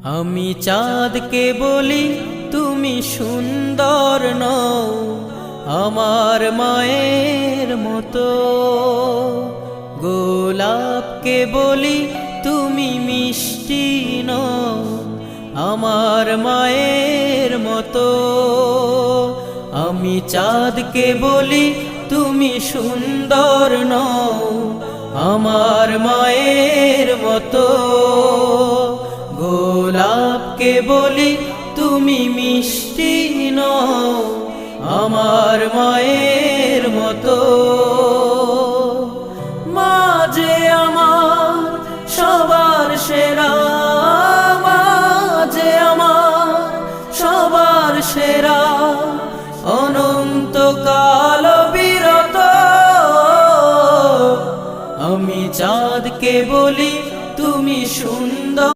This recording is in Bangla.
আমি চাঁদকে বলি তুমি সুন্দর নও আমার মায়ের মতো, গোলাপকে বলি তুমি মিষ্টি নও আমার মায়ের মতো। আমি চাঁদকে বলি তুমি সুন্দর নও আমার মায়ের মতো, গোলাপকে বলি তুমি মিষ্টি নও আমার মায়ের মতো।